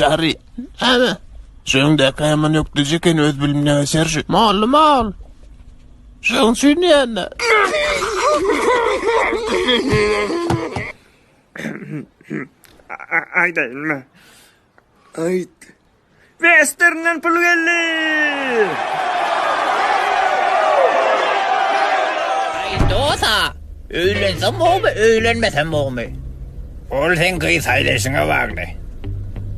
çağırıyor. Ama şunda kayman yok diyecekken öz bilimine eser şu. Malum al. Şun suyunu yanına. Ay değil mi? Ay. Western'dan pul geldi. Ay dosa. Öğlensem mi, öğlenmesem mi? Ol sen kıysaylışına bağlı.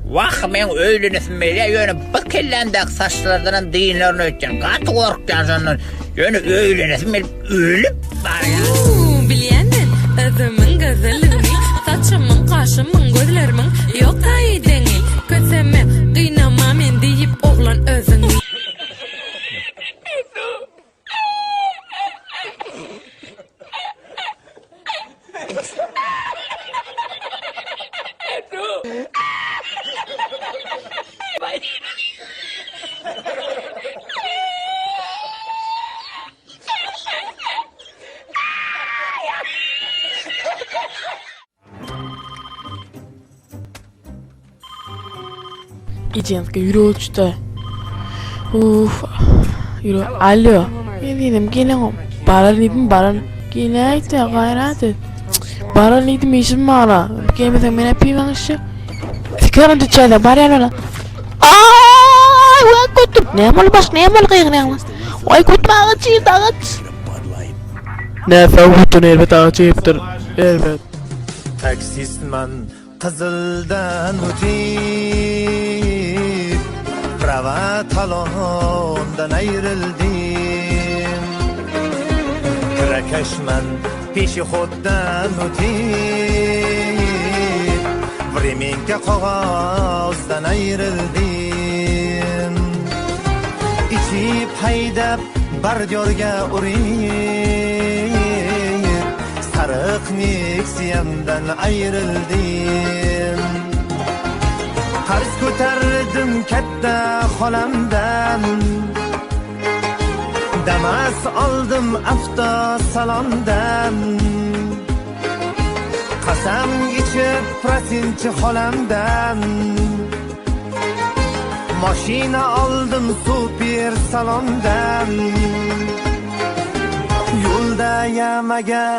Vah men öğlenesim bile yönü bir kellendak saçlardan dinlerini öteceksin. Katı korkacaksın sondan. Yönü öğlenesim bile ölüp var ya. Bilýänmen, özümün gözelligini, saçymyň, kaşymyň, gözlerimyň ýok taýydyňy. Köseme, gynama men diýip oglan özüňi. İçinizge yürü uçtu. Uf. Yürü. Alo. Ne dedim gelin. Baran dedim baran. Gel işte gayret et. Baran dedim işim var. Gelmesen ben yapayım işi. Fikrın tüçayda bari yana. Ay vay kutum. Ne mal baş ne mal kıyık ne mal. Vay kutum ağaç yiyip ağaç. Ne fevkutun elbet ağaç yiyiptir. Elbet. Taksisman Qizildan o'tib prava talondan ayrildim. Kirakashman peshixoddan o'tib vremenka qog'ozdan ayrildim. Ichib haydab bardyorga urib sariq Nexia'mdan ayrildim. Qarz ko'tardim katta xolamdan, Damas oldim avtosalondan. Qasam ichib prosinchi xolamdan, mashina oldim super salondan. Yo'lda yamaga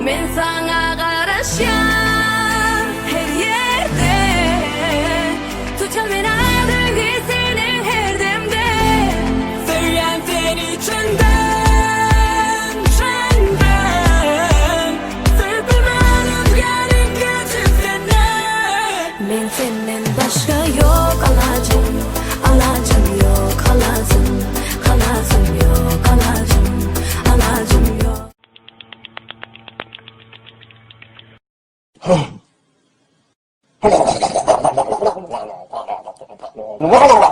Men sana garaşan her yerde, tutar beni adresi senin her demde. Söylen seni çönden, Sırtımdan özgenin göçüm senden. Men senden başka yok alacım, alacım yok alacım, alacım yok alacım, alacım yok. Wow.